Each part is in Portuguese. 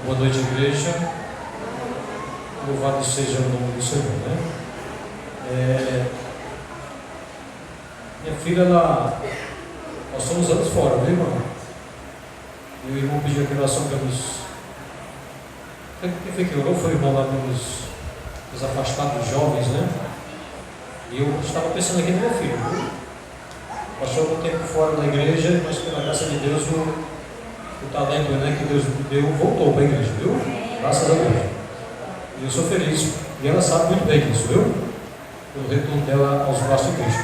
Boa noite, igreja. Louvado seja o nome do Senhor, né? Minha filha, nós somos anos fora, viu, irmão? E o irmão pediu aqui oração pelos... Quem foi que orou? Foi o irmão lá pelos afastados jovens, né? E eu estava pensando aqui no meu filho, viu? Passou um tempo fora da igreja, mas pela graça de Deus o talento, né, que Deus deu voltou para a igreja, viu? Graças a Deus. E eu sou feliz. E ela sabe muito bem disso, viu? Pelo retorno dela aos braços de Cristo.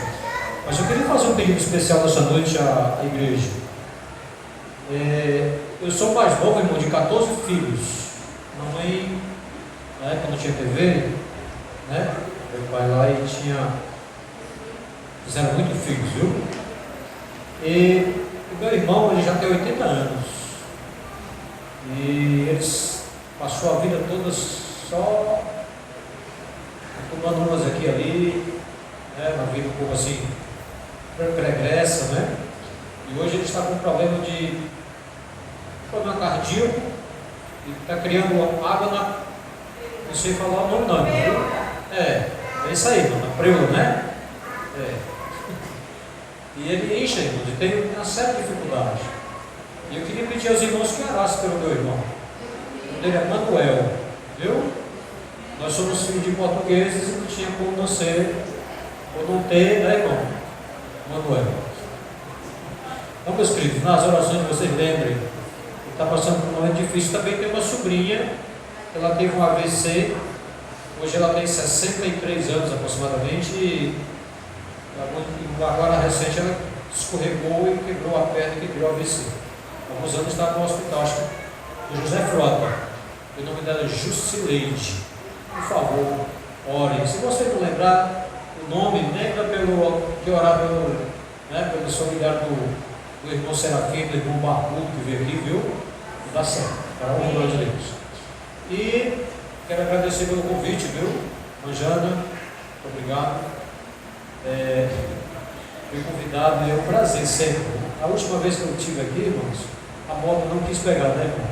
Mas eu queria fazer um pedido especial nessa noite à igreja. Eu sou o mais novo, irmão, de 14 filhos. Mamãe, na época não tinha TV, né? Meu pai lá e fizeram muitos filhos, viu? E o meu irmão, ele já tem 80 anos. E eles passou a vida toda só tomando umas aqui e ali, né? Uma vida um pouco assim, pregressa, né? E hoje ele está com um problema cardíaco e está criando água não sei falar o nome não, viu? É isso aí, mano, na preula, né? E ele enche, irmãos, e tem uma série de dificuldades. E eu queria pedir aos irmãos que orassem pelo meu irmão. O nome dele é Manuel, viu? Nós somos filhos de portugueses e não tinha como não ser, ou não ter, né, irmão? Manuel. Então, meus queridos, nas orações vocês lembrem, ele está passando por um momento difícil. Também tem uma sobrinha, ela teve um AVC, hoje ela tem 63 anos aproximadamente, e agora recente ela escorregou e quebrou a perna e quebrou o AVC. Há alguns anos estava no hospital, acho que do José Frota. O nome dela é Jusileide. Por favor, ore. Se você não lembrar o nome, lembra de orar pelo familiar do irmão Serafim, do irmão Barbudo que veio aqui, viu? Dá certo, para o nome de Deus. E quero agradecer pelo convite, viu? Manjana, obrigado. Fui convidado e é um prazer sempre. A última vez que eu estive aqui, irmãos, a moto não quis pegar, né, irmão?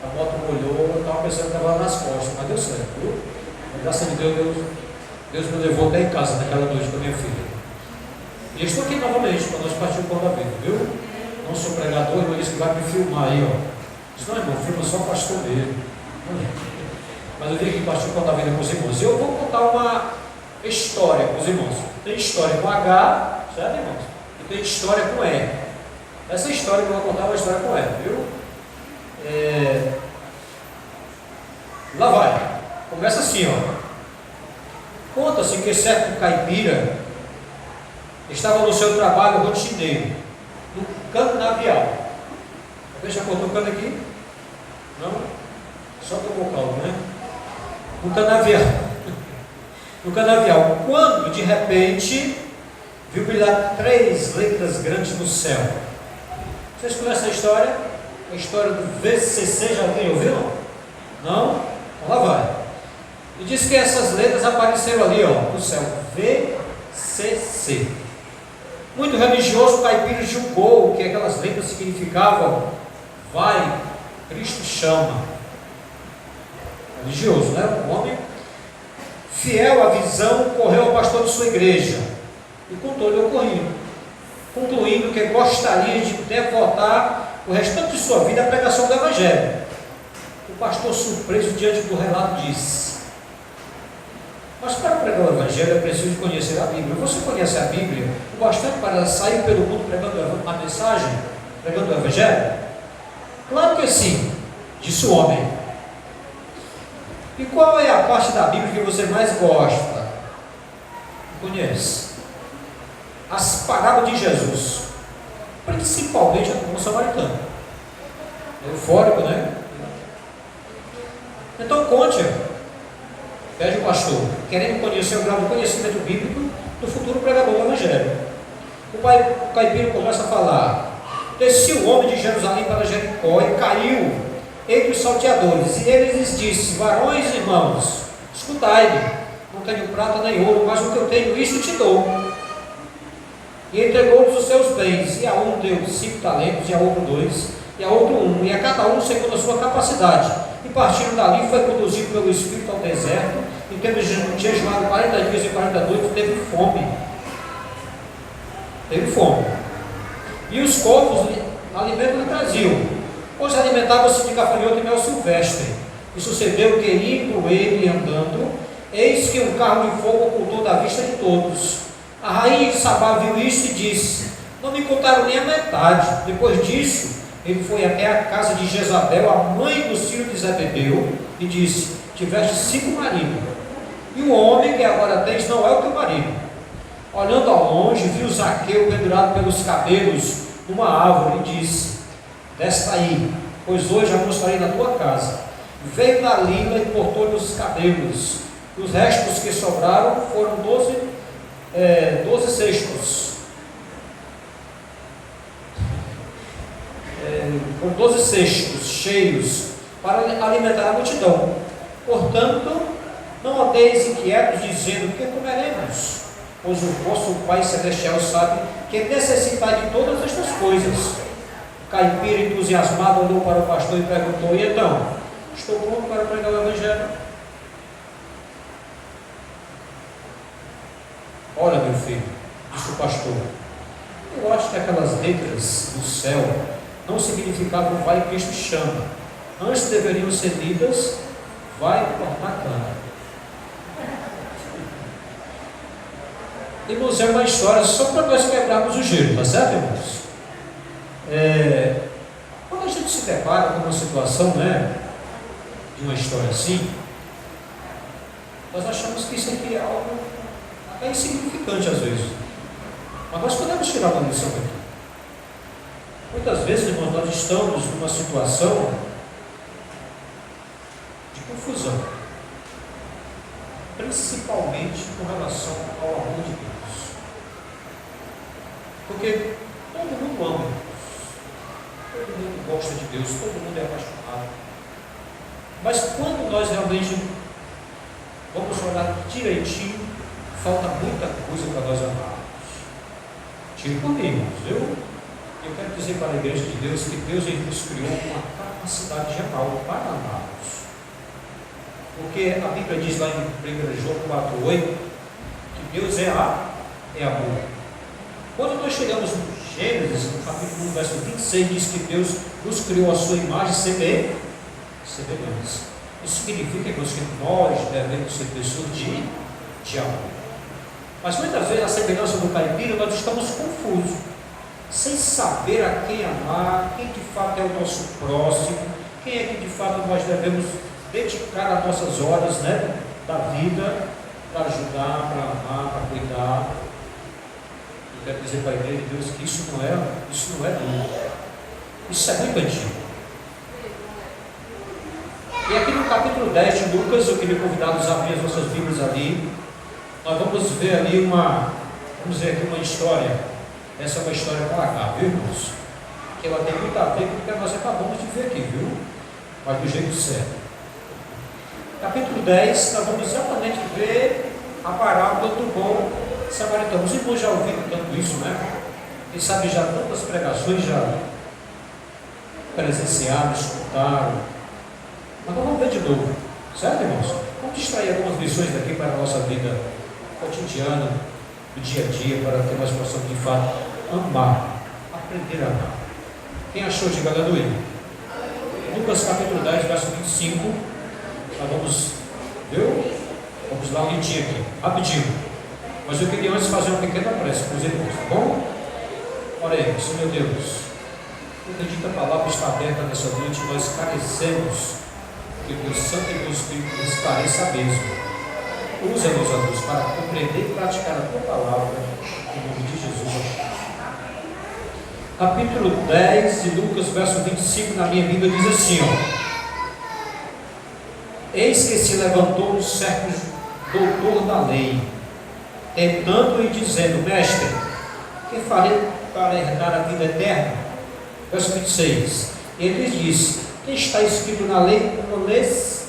A moto molhou, eu estava pensando que estava lá nas costas, mas deu certo, viu? Graças a Deus me levou até em casa naquela noite com a minha filha. E eu estou aqui novamente para nós partir o pão da vida, viu? Não sou pregador, mas disse que vai me filmar aí, ó. Disse, não, irmão, filma só o pastor mesmo. Mas eu vim aqui partir o pão da vida com os irmãos. E eu vou contar uma história com os irmãos. Tem história com H, certo, irmãos? E tem história com E. Essa história que eu vou contar é uma história com E, viu? Lá vai. Começa assim, ó. Conta-se que certo caipira estava no seu trabalho rotineiro, no canavial. Deixa eu cortar o cano aqui. Não? Só tomou calma, né? No canavial. No canavial, quando de repente viu brilhar 3 letras grandes no céu. Vocês conhecem a história? A história do VCC, já alguém ouviu? Não? Então lá vai. E diz que essas letras apareceram ali, ó, no céu. VCC. Muito religioso, o caipira julgou que aquelas letras significavam: vai, Cristo chama. Religioso, né? O homem fiel à visão, correu ao pastor de sua igreja e contou-lhe o ocorrido, concluindo que gostaria de devotar o restante de sua vida à pregação do Evangelho. O pastor, surpreso diante do relato, disse: mas para pregar o Evangelho é preciso conhecer a Bíblia. Você conhece a Bíblia o bastante para sair pelo mundo pregando a mensagem, pregando o Evangelho? Claro que sim, disse o homem. E qual é a parte da Bíblia que você mais gosta? Conhece? As parábolas de Jesus, principalmente a do bom samaritano. Eufórico, né? Então conte, pede o pastor, querendo conhecer o grau de conhecimento bíblico do futuro pregador do Evangelho. O caipira começa a falar: desceu o homem de Jerusalém para Jericó e caiu entre os salteadores, e ele lhes disse: varões e irmãos, escutai-me, não tenho prata nem ouro, mas o que eu tenho, isso te dou. E entregou-lhes os seus bens, e a um deu 5 talentos, e a outro 2, e a outro um, e a cada um segundo a sua capacidade. E partindo dali, foi conduzido pelo Espírito ao deserto, e tendo jejuado 40 dias e 40 noites, teve fome. Teve fome. E os corvos alimento lhe traziam, pois alimentava-se de gafanhoto e mel silvestre. E sucedeu que, indo ele andando, eis que um carro de fogo ocultou da vista de todos. A rainha de Sabá viu isso e disse: não me contaram nem a metade. Depois disso, ele foi até a casa de Jezabel, a mãe do filho de Zebedeu, e disse: tiveste 5 maridos, e o homem que agora tens não é o teu marido. Olhando ao longe, viu Zaqueu pendurado pelos cabelos numa árvore, e disse: desce aí, pois hoje almoçarei na tua casa. Veio Dalila e cortou-lhe os cabelos. Os restos que sobraram foram 12 cestos. Com 12 cestos cheios para alimentar a multidão. Portanto, não andeis inquietos, dizendo: que comeremos? Pois o vosso Pai Celestial sabe que necessitai de todas estas coisas. Caipira, entusiasmado, olhou para o pastor e perguntou: e então? Estou pronto para pregar o Evangelho. Olha, meu filho, disse o pastor, eu acho que aquelas letras do céu não significavam vai Cristo chama. Antes deveriam ser lidas vai cortar cana. Irmãos, é uma história só para nós quebrarmos o gelo, tá certo, irmãos? Quando a gente se depara com uma situação, de uma história assim, nós achamos que isso aqui é algo até insignificante às vezes. Mas nós podemos tirar uma lição aqui. Muitas vezes, irmãos, nós estamos numa situação de confusão, principalmente com relação ao amor de Deus. Porque todo mundo ama Deus, todo mundo gosta de Deus, todo mundo é apaixonado. Mas quando nós realmente vamos olhar direitinho, falta muita coisa para nós amarmos. Tire comigo, eu quero dizer para a igreja de Deus que Deus nos criou uma capacidade geral para amarmos. Porque a Bíblia diz lá em 1 João 4,8 que Deus é amor. Quando nós chegamos no Gênesis, no capítulo 1, verso 26, diz que Deus nos criou a sua imagem semelhança. Isso significa que nós devemos ser pessoas de amor. Mas muitas vezes, a semelhança do caipira, nós estamos confusos, sem saber a quem amar, quem de fato é o nosso próximo, quem é que de fato nós devemos dedicar as nossas horas da vida para ajudar, para amar, para cuidar. Eu quero dizer para a igreja de Deus que isso não é novo, isso é muito antigo. E aqui no capítulo 10 de Lucas, eu queria convidá-los a abrir as nossas Bíblias ali. Nós vamos ver ali uma história. Essa é uma história para cá, viu, irmãos? Que ela tem muito a ver com o que nós acabamos de ver aqui, viu? Mas do jeito certo. Capítulo 10, nós vamos exatamente ver a parábola do bom samaritano. Os irmãos já ouviram tanto isso, Quem sabe já tantas pregações já presenciaram, escutaram. Mas nós vamos ver de novo, certo, irmãos? Vamos distrair algumas lições daqui para a nossa vida cotidiana, do dia a dia, para que nós possamos de fato amar, aprender a amar. Quem achou, diga aleluia. Lucas capítulo 10, verso 25. Nós vamos, viu? Vamos dar um lentinho aqui, rapidinho. Mas eu queria antes fazer uma pequena prece para os irmãos, tá bom? Oremos, Senhor Deus. A bendita palavra está aberta nessa noite, nós carecemos que o Deus Santo e o Espírito nos esclareça mesmo. Usa-nos, ó Deus, para compreender e praticar a tua palavra, em nome de Jesus. Capítulo 10 de Lucas, verso 25, na minha Bíblia, diz assim: eis que se levantou um certo doutor da lei, tentando e dizendo: mestre, que farei para herdar a vida eterna? Verso 26, ele lhes disse: que está escrito na lei, não lês?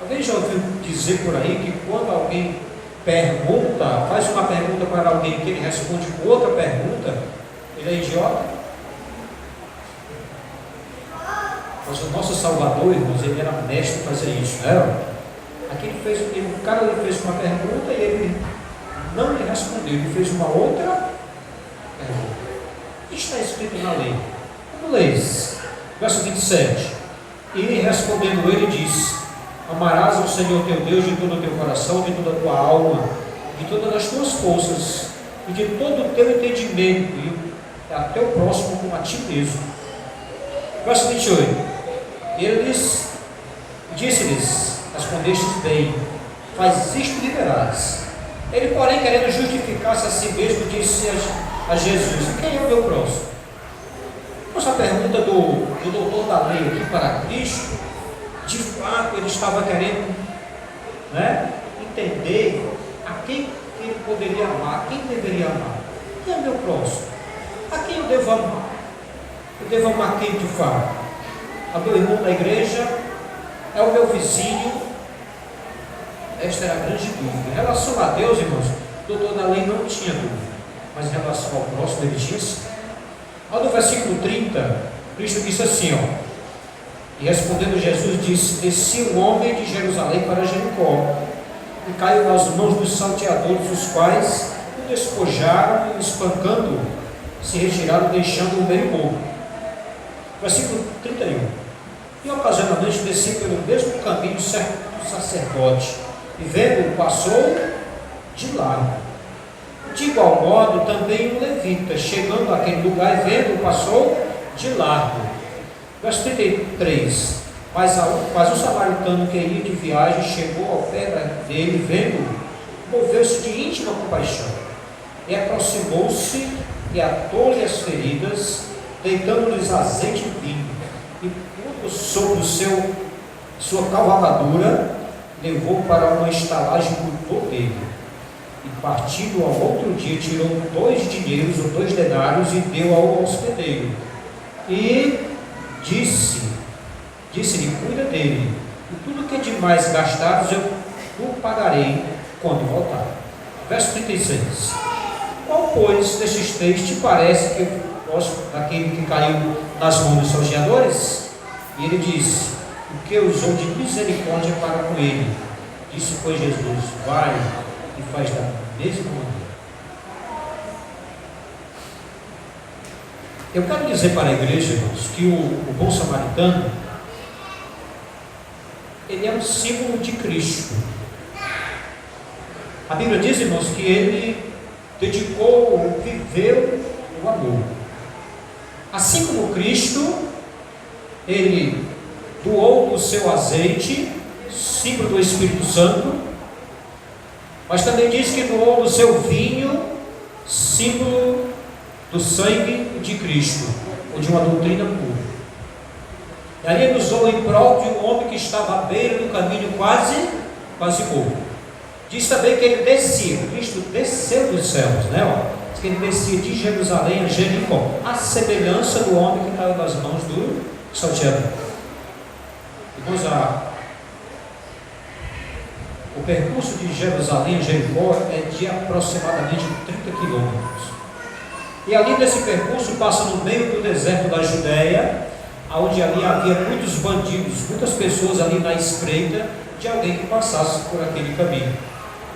Alguém já ouviu dizer por aí que quando alguém pergunta, faz uma pergunta para alguém que ele responde com outra pergunta, ele é idiota? Mas o nosso Salvador, irmãos, ele era mestre em fazer isso, não era? Aqui o cara lhe fez uma pergunta e ele não lhe respondeu, ele fez uma outra pergunta. O que está escrito na lei? Vamos ler isso. Verso 27. E respondendo ele disse: amarás ao Senhor teu Deus de todo o teu coração, de toda a tua alma, de todas as tuas forças e de todo o teu entendimento, e a teu próximo como a ti mesmo. Verso 28. Eles disse-lhes: respondestes bem, faz isto e viverás. Ele, porém, querendo justificar-se a si mesmo, disse a Jesus: quem é o meu próximo? Essa pergunta do doutor da lei aqui para Cristo, de fato ele estava querendo, né, entender a quem ele poderia amar, quem deveria amar. Quem é o meu próximo? A quem eu devo amar? Eu devo amar quem de fato? A meu irmão da igreja? É o meu vizinho? Esta era a grande dúvida. Em relação a Deus, irmãos, o doutor da lei não tinha dúvida, mas em relação ao próximo ele tinha sim. Lá no versículo 30, Cristo disse assim, e respondendo Jesus disse: descia um homem de Jerusalém para Jericó, e caiu nas mãos dos salteadores, os quais o despojaram e, espancando, se retiraram, deixando-o meio morto. Versículo 31. E ocasionalmente descia pelo mesmo caminho certo sacerdote, e vendo-o, passou de largo. De igual modo, também um levita, chegando àquele lugar e vendo-o, passou de largo. Verso 33. Mas o samaritano que ia de viagem chegou ao pé dele, vendo-o, moveu-se de íntima compaixão, e aproximou-se e atou-lhe as feridas, deitando-lhes azeite e vinho, e pondo sobre sua cavalgadura, levou para uma estalagem e cuidou dele. E partindo ao outro dia, tirou 2 dinheiros ou 2 denários e deu ao hospedeiro. E disse-lhe: cuida dele, e tudo que de mais gastares eu o pagarei quando voltar. Verso 36. Qual, pois, destes 3 te parece que eu posso, daquele que caiu nas mãos dos salteadores? E ele disse: o que usou de misericórdia para com ele. Disse, pois, Jesus: vai e faz da mesma maneira. Eu quero dizer para a igreja, irmãos, que o bom samaritano, ele é um símbolo de Cristo. A Bíblia diz, irmãos, que ele viveu o amor. Assim como Cristo, ele doou o seu azeite, símbolo do Espírito Santo, mas também diz que doou o seu vinho, símbolo do sangue de Cristo, ou de uma doutrina pura. E ali ele usou em prol de um homem que estava à beira do caminho quase morto. Diz também que ele descia, Cristo desceu dos céus, né? Diz que ele descia de Jerusalém a Jericó, a semelhança do homem que caiu nas mãos do salteador. O percurso de Jerusalém a Jericó é de aproximadamente 30 quilômetros. E ali nesse percurso passa no meio do deserto da Judéia, onde ali havia muitos bandidos, muitas pessoas ali na espreita de alguém que passasse por aquele caminho.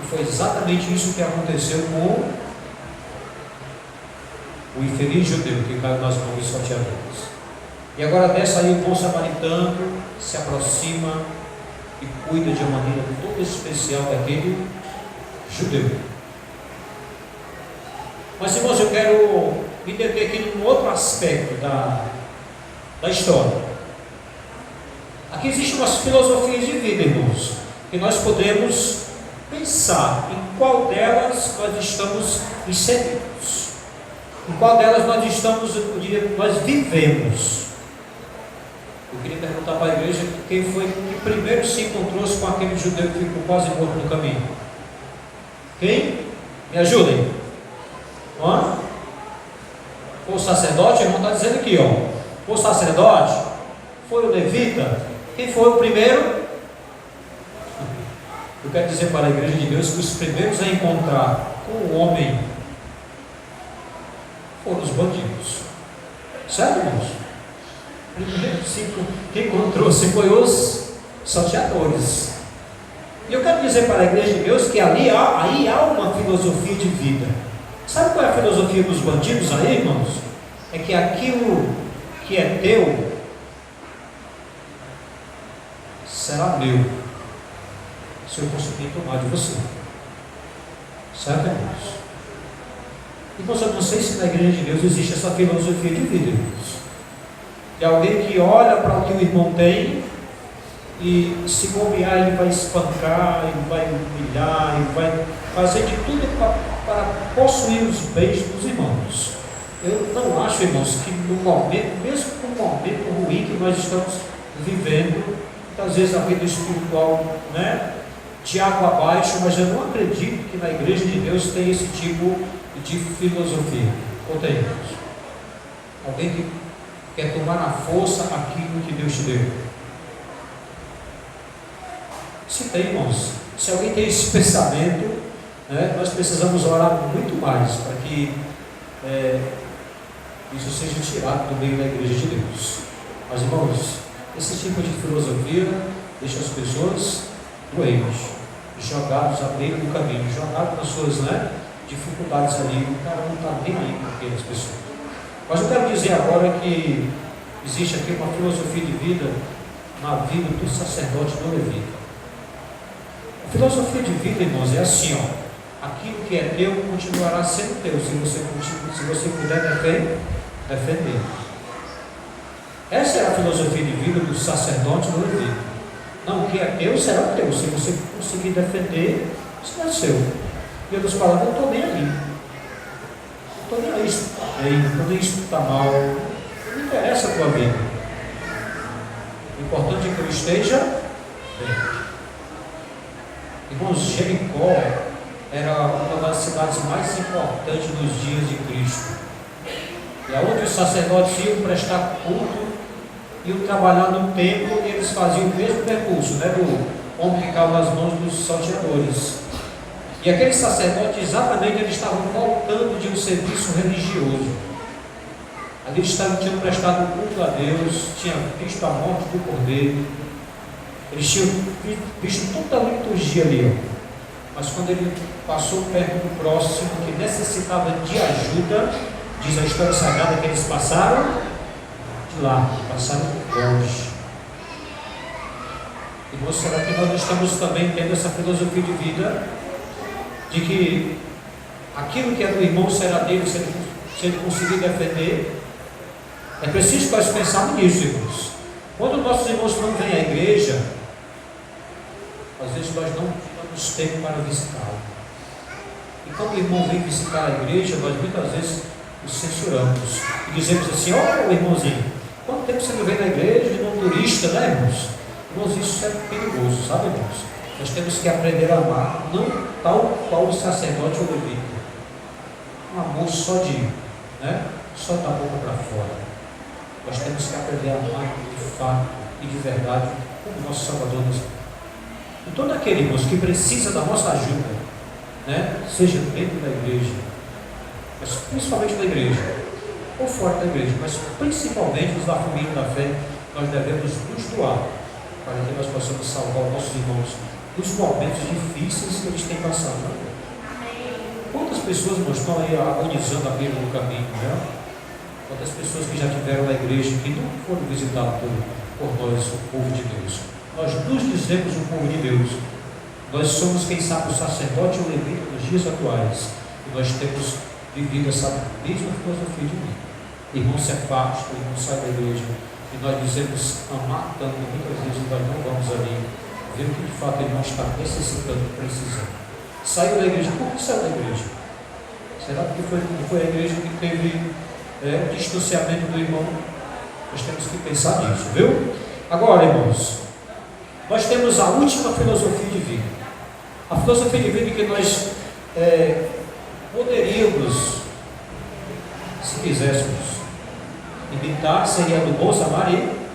E foi exatamente isso que aconteceu com o infeliz judeu que caiu nas mãos dos salteadores. E agora desce aí o bom samaritano, se aproxima e cuida de uma maneira toda especial daquele judeu. Mas, irmãos, eu quero me deter aqui num outro aspecto da história. Aqui existem umas filosofias de vida, irmãos, que nós podemos pensar em qual delas nós estamos inseridos, em qual delas nós estamos, nós vivemos. Eu queria perguntar para a igreja quem foi que primeiro se encontrou com aquele judeu que ficou quase morto no caminho. Quem? Me ajudem. Foi o sacerdote? O irmão está dizendo aqui, foi o sacerdote? Foi o levita? Quem foi o primeiro? Eu quero dizer para a igreja de Deus que os primeiros a encontrar com o homem foram os bandidos. Certo, irmãos? Primeiro, quem trouxe foi os salteadores. E eu quero dizer para a igreja de Deus que aí há uma filosofia de vida. Sabe qual é a filosofia dos bandidos aí, irmãos? É que aquilo que é teu será meu, se eu conseguir tomar de você. Certo, irmãos? Irmãos, eu não sei se na igreja de Deus existe essa filosofia de vida, irmãos. De alguém que olha para o que o irmão tem e, se bobear, ele vai espancar, ele vai humilhar, ele vai fazer de tudo para possuir os bens dos irmãos. Eu não acho, irmãos, que no momento, mesmo com o momento ruim que nós estamos vivendo, muitas vezes a vida espiritual, né, de água abaixo, mas eu não acredito que na igreja de Deus tem esse tipo de filosofia. Ou tem, irmãos? Alguém que quer tomar na força aquilo que Deus te deu? Se tem, irmãos, se alguém tem esse pensamento, né, nós precisamos orar muito mais para que isso seja tirado do meio da igreja de Deus. Mas, irmãos, esse tipo de filosofia deixa as pessoas doentes, jogados à beira do caminho, jogados nas suas, né, dificuldades ali. O cara não está nem aí com aquelas pessoas. Mas eu quero dizer agora que existe aqui uma filosofia de vida na vida do sacerdote do levita. A filosofia de vida, irmãos, é assim, ó: aquilo que é teu continuará sendo teu, se você puder defender. Essa é a filosofia de vida do sacerdote do levita. Não, o que é teu será teu, se você conseguir defender, isso é seu. E outras palavras, eu estou nem aí. Não estou nem aí se está bem, não estou nem aí se está mal. Não interessa a tua vida. O importante é que eu esteja bem. Irmãos, Jericó era uma das cidades mais importantes nos dias de Cristo. E aonde os sacerdotes iam prestar culto, iam trabalhar no templo, e eles faziam o mesmo percurso, né, do homem que ficava nas mãos dos salteadores. E aqueles sacerdotes, exatamente, eles estavam voltando de um serviço religioso. Ali eles tinham prestado culto a Deus, tinham visto a morte do Cordeiro, eles tinham visto toda a liturgia ali, ó. Mas quando ele passou perto do próximo que necessitava de ajuda, diz a história sagrada que eles passaram de lá, passaram longe. Irmãos, será que nós estamos também tendo essa filosofia de vida, de que aquilo que é do irmão será dele, se ele conseguir defender? É preciso que nós pensarmos nisso, irmãos. Quando nossos irmãos não vêm à igreja, às vezes nós não temos tempo para visitá-lo. E quando o irmão vem visitar a igreja, nós muitas vezes o censuramos e dizemos assim: olha, irmãozinho, quanto tempo você não vem na igreja, irmão turista, né, irmãos? Irmãos, isso é perigoso, sabe, irmãos? Nós temos que aprender a amar, não tal qual o sacerdote ou levita. Um amor só só da boca para fora. Nós temos que aprender a amar de fato e de verdade, como nosso Salvador nos ama. E todo aquele, irmãos, que precisa da nossa ajuda, né, seja dentro da igreja, mas principalmente da igreja, ou fora da igreja, mas principalmente os da família da fé, nós devemos nos doar, para que nós possamos salvar os nossos irmãos dos momentos difíceis que eles têm passado. Quantas pessoas, irmãos, estão aí agonizando à beira do caminho, né? Quantas pessoas que já tiveram na igreja que não foram visitadas por nós, o povo de Deus. Nós nos dizemos o povo de Deus. Nós somos, quem sabe, o sacerdote ou o levita nos dias atuais. E nós temos vivido essa mesma filosofia de vida. Irmão se afasta, irmão sai da igreja. E nós dizemos amar tanto, muitas vezes nós não vamos ali ver o que de fato ele não está necessitando, precisando. Saiu da igreja. Por que saiu da igreja? Será que foi a igreja que teve o distanciamento do irmão? Nós temos que pensar nisso, viu? Agora, irmãos, nós temos a última filosofia de vida. A filosofia de vida que nós poderíamos, se quiséssemos, imitar, seria do bom samaritano.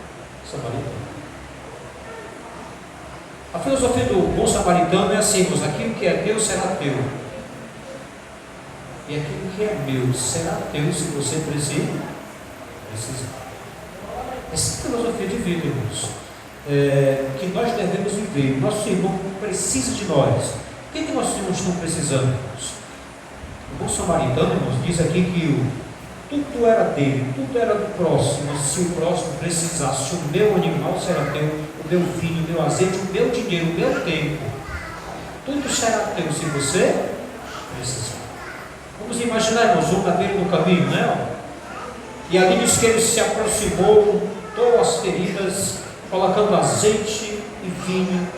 A filosofia do bom samaritano é assim: irmãos, aquilo que é teu será teu, e aquilo que é meu será teu, se você precisar. Essa filosofia de vida, irmãos, que nós devemos viver. Nosso irmão precisa de nós. O que nossos irmãos estão precisando, irmãos? O bom samaritano, irmãos, diz aqui que tudo era dele, tudo era do próximo. Se o próximo precisasse, o meu animal será teu, o meu vinho, o meu azeite, o meu dinheiro, o meu tempo, tudo será teu se você precisar. Vamos imaginar, irmãos, um na beira do caminho, né? E ali diz que ele se aproximou, touou as feridas, colocando azeite e vinho.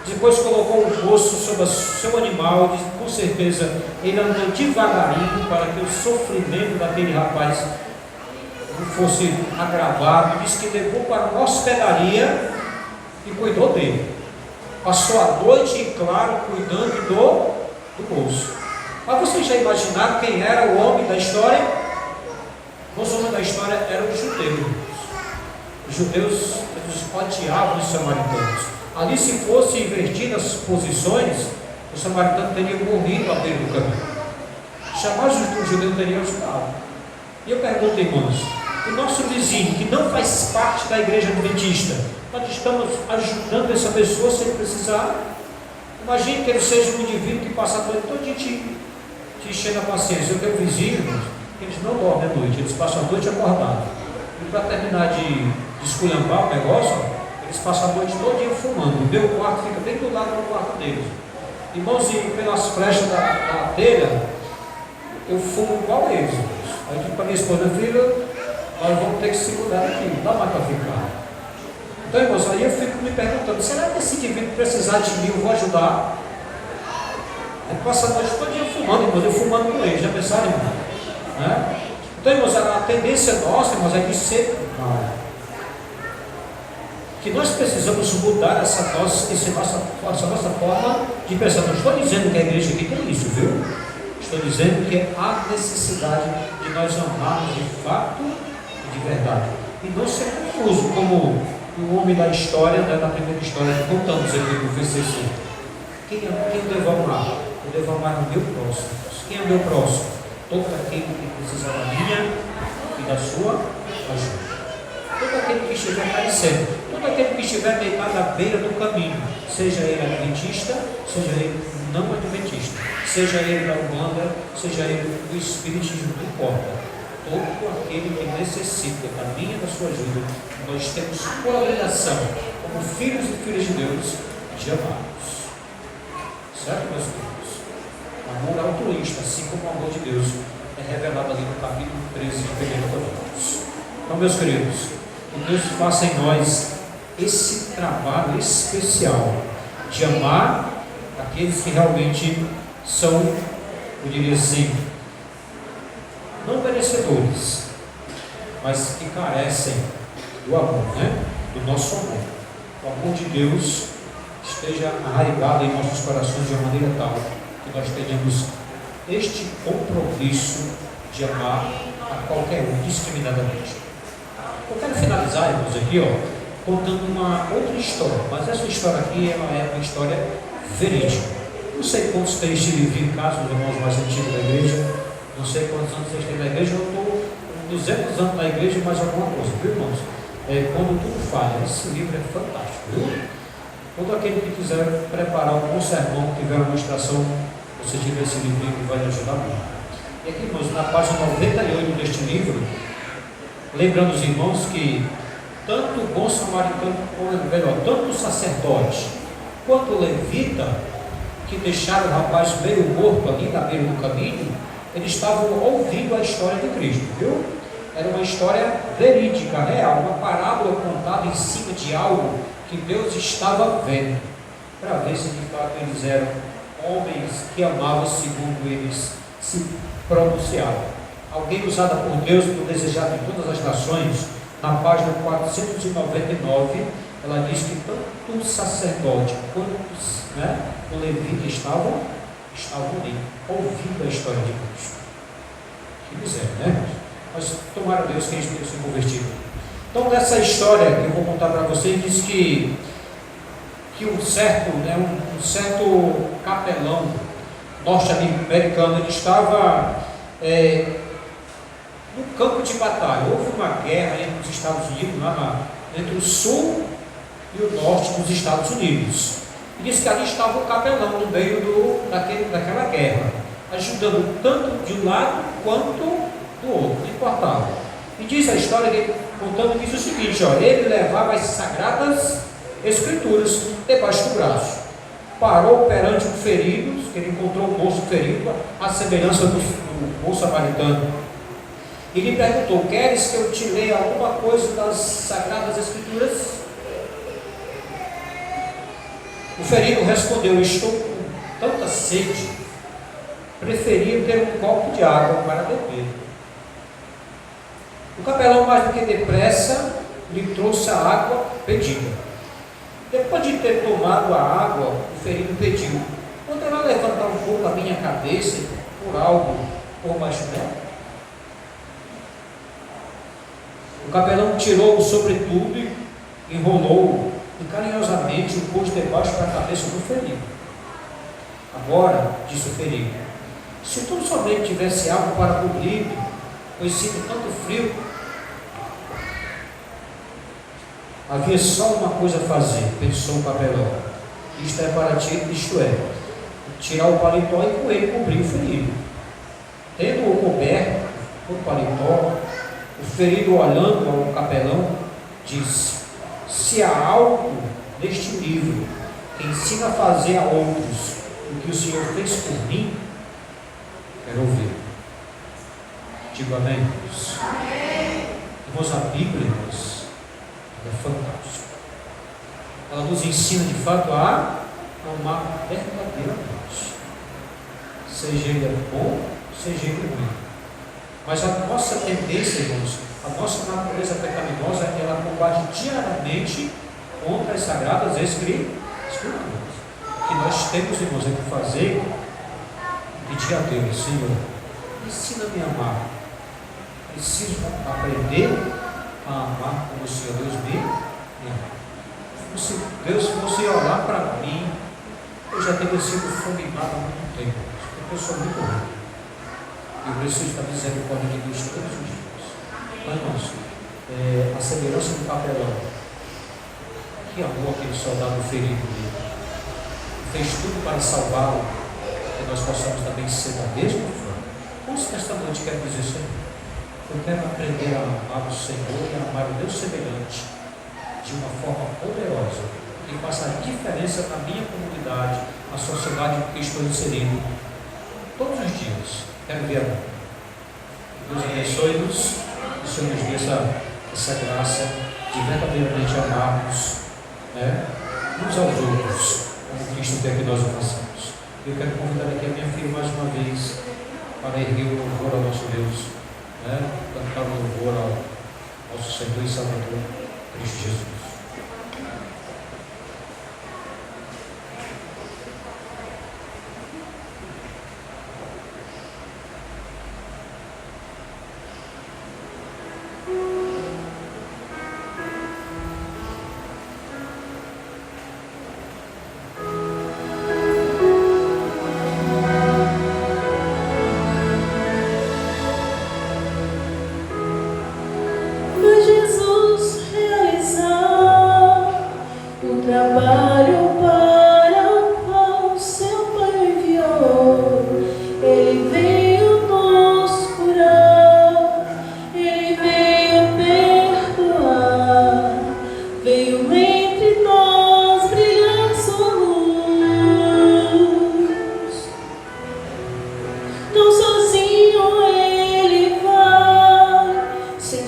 Depois colocou o moço sobre o seu animal. Com certeza ele andou devagarinho para que o sofrimento daquele rapaz não fosse agravado. Diz que levou para uma hospedaria e cuidou dele. Passou a noite em claro cuidando do moço. Mas vocês já imaginaram quem era o homem da história? O homem da história era o judeu. Os judeus eles odiavam os samaritanos. Ali, se fosse invertidas as posições, o samaritano teria morrido à beira do caminho. Jamais o judeu teria ajudado. E eu pergunto, irmãos, o nosso vizinho que não faz parte da igreja adventista, nós estamos ajudando essa pessoa sem precisar? Imagine que ele seja um indivíduo que passa a noite todo dia te enchendo a paciência. Eu tenho vizinhos, eles não dormem à noite, eles passam a noite acordados. E para terminar de esculhambar o negócio, eles passam a noite todo dia fumando. O meu quarto fica bem do lado do quarto deles. Irmãos, e pelas frestas da telha, eu fumo igual eles. Aí eu digo para minha esposa, filha, nós vamos ter que se mudar aqui, não dá mais para ficar. Então, irmãos, aí eu fico me perguntando, será que esse indivíduo precisar de mim, eu vou ajudar? Aí passa a noite todo dia fumando, irmãos, eu fumando com eles, já pensaram, irmão? Né? Então, irmãos, a tendência nossa, irmãos, é de ser que nós precisamos mudar essa nossa forma de pensar. Não estou dizendo que a igreja aqui tem isso, viu? Estou dizendo que há necessidade de nós amarmos de fato e de verdade. E não ser confuso, como o homem da história, né, da primeira história que contamos aqui no VCC. Quem eu devo amar? Eu devo amar o meu próximo. Quem é o meu próximo? Todo aquele que precisa da minha e da sua ajuda. Todo aquele que estiver carecendo, todo aquele que estiver deitado à beira do caminho, seja ele adventista, seja ele não adventista, seja ele da Umbanda, seja ele do Espiritismo, não importa. Todo aquele que necessita da minha e da sua ajuda, nós temos por obrigação, como filhos e filhas de Deus, de amá-los. Certo, meus filhos? Amor altruísta, assim como o amor de Deus, é revelado ali no capítulo 13 de 1 Coríntios. Então, meus queridos, que Deus faça em nós esse trabalho especial de amar aqueles que realmente são, eu diria assim, não merecedores, mas que carecem do amor, né? Do nosso amor. O amor de Deus esteja arraigado em nossos corações de uma maneira tal que nós tenhamos este compromisso de amar a qualquer um discriminadamente. Eu quero finalizar, irmãos, aqui, contando uma outra história, mas essa história aqui ela é uma história verídica. Não sei quantos têm vivido casos, os irmãos mais antigos da igreja, não sei quantos anos vocês têm na igreja, eu estou 200 anos na igreja, mais alguma coisa, viu, irmãos? Quando tudo falha, esse livro é fantástico, viu? Todo aquele que quiser preparar um bom sermão, tiver uma ilustração, você tiver esse livro que vai lhe ajudar muito. E aqui, irmãos, na página 98 deste livro, lembrando os irmãos que tanto o bom samaritano, ou melhor, tanto o sacerdote quanto o levita, que deixaram o rapaz meio morto ali na beira do caminho, eles estavam ouvindo a história de Cristo, viu? Era uma história verídica, real, uma parábola contada em cima de algo que Deus estava vendo, para ver se de fato eles eram homens que amavam segundo eles se pronunciavam. Alguém usada por Deus por desejar de todas as nações, na página 499, ela diz que tanto o sacerdote quanto o levita estavam ali, ouvindo a história de Cristo. Que miséria, né? Mas tomara Deus que eles tenham se convertido. Então, nessa história que eu vou contar para vocês, diz que um certo capelão norte-americano, ele estava no campo de batalha. Houve uma guerra entre os Estados Unidos, entre o sul e o norte dos Estados Unidos. E diz que ali estava o capelão no meio daquela guerra, ajudando tanto de um lado quanto do outro, não importava. E diz a história dele, contando, diz o seguinte: ó, ele levava as sagradas escrituras debaixo do braço, parou perante um ferido, que ele encontrou um moço ferido, à semelhança do moço samaritano, e lhe perguntou: queres que eu te leia alguma coisa das sagradas escrituras? O ferido respondeu: estou com tanta sede, preferia ter um copo de água para beber. O capelão, mais do que depressa, lhe trouxe a água pedida. Depois de ter tomado a água, o ferido pediu: poderá levantar um pouco a minha cabeça por algo por baixo dela? O capelão tirou o sobretudo e enrolou e carinhosamente o pôs debaixo da cabeça do ferido. Agora, disse o ferido, se tu somente tivesse algo para cobrir-me, pois sinto tanto frio. Havia só uma coisa a fazer, pensou o capelão. Isto é para ti, isto é, tirar o paletó e com ele cobrir o ferido. Tendo-o coberto o paletó, o ferido, olhando ao capelão, disse: se há algo neste livro que ensina a fazer a outros o que o Senhor fez por mim, quero ouvir. Digo amém, irmãos. Irmãos, a Bíblia é fantástica. Ela nos ensina de fato a amar verdadeiramente, seja ele bom, seja ele ruim. Mas a nossa tendência, irmãos, a nossa natureza pecaminosa, ela combate diariamente contra as sagradas escrituras. O que nós temos, irmãos, é que fazer, pedir a Deus: Senhor, ensina-me a amar. Preciso aprender a amar como o Senhor Deus me ama. Se Deus fosse olhar para mim, eu já teria sido fulminado há muito tempo, porque eu sou muito ruim. Eu preciso da misericórdia de Deus todos os dias. Mas, irmãos, a semelhança do capelão, que amou aquele soldado ferido dele, fez tudo para salvá-lo, que nós possamos também ser da mesma forma. Como se nesta noite quer dizer: Senhor, eu quero aprender a amar o Senhor e a amar o meu semelhante de uma forma poderosa, que faça a diferença na minha comunidade, na sociedade em que estou inserido, todos os dias. Quero ver amor. Deus abençoe-nos, que o Senhor nos dê essa graça de verdadeiramente amarmos, uns aos outros, como Cristo quer que nós o façamos. Eu quero convidar aqui a minha filha mais uma vez para erguer o louvor ao nosso Deus, cantar o louvor ao nosso Senhor e Salvador, Cristo Jesus.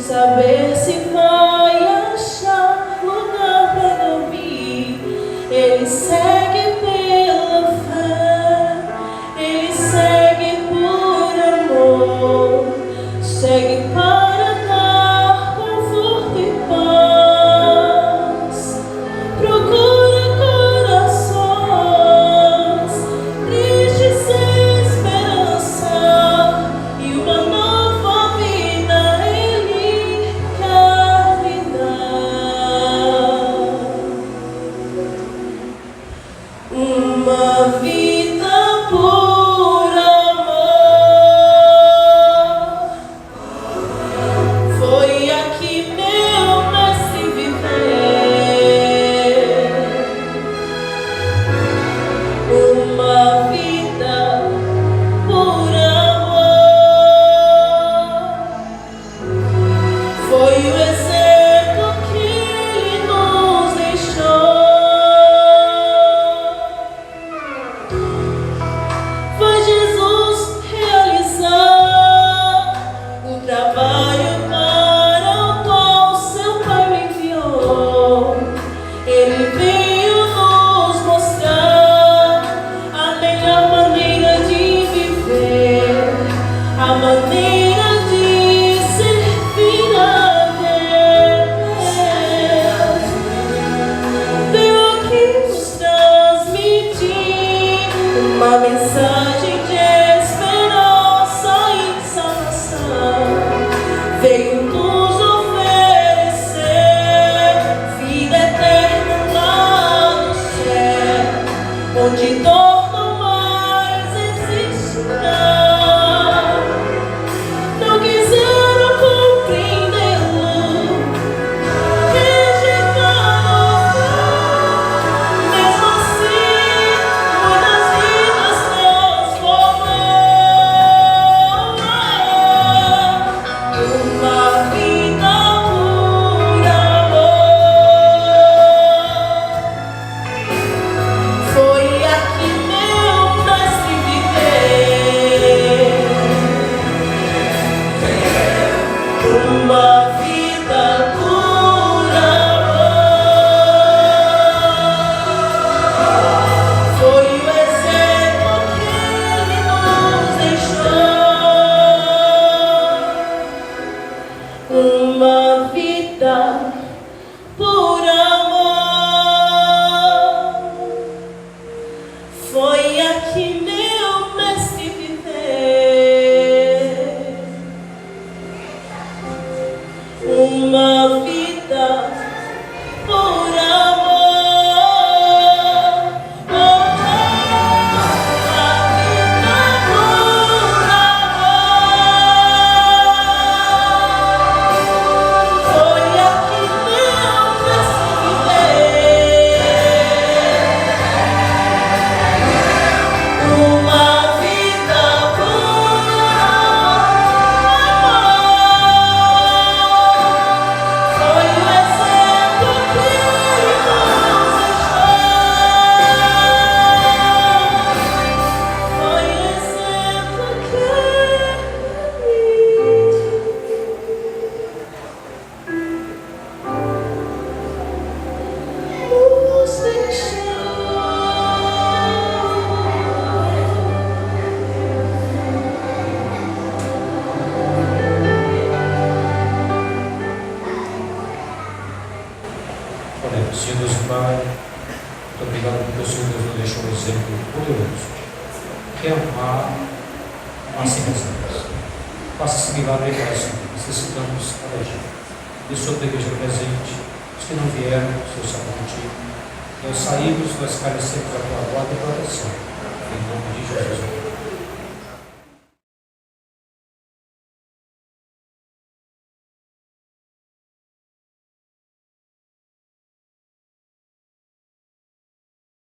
Saber se vai achar lugar para dormir. onde dor não mais existirá. Não quiseram compreendê-lo, rejeitaram, mesmo assim, muitas vidas transformou. Uma vida por amor. Foi aqui meu mestre viver. Uma vida por amor. Foi o exemplo que ele nos deixou. Uma vida por amor. Foi aqui meu mestre viver. Uma vida por amor. Uma vida por amor. Foi aqui meu mestre viver. Uma vida por amor. Foi o exemplo que ele nos deixou. Foi o exemplo que ele nos deixou. Oremos. Senhor Deus e Pai, muito obrigado porque o Senhor Deus nos deixou um exemplo poderoso, que é amar semelhantes. Faça esse milagre para nós, Senhor. Necessitamos cada dia. E sobre a igreja presente, os que não vieram, Senhor, sabe contigo. Nós saímos, nós carecemos da tua guarda e proteção. Em nome de Jesus.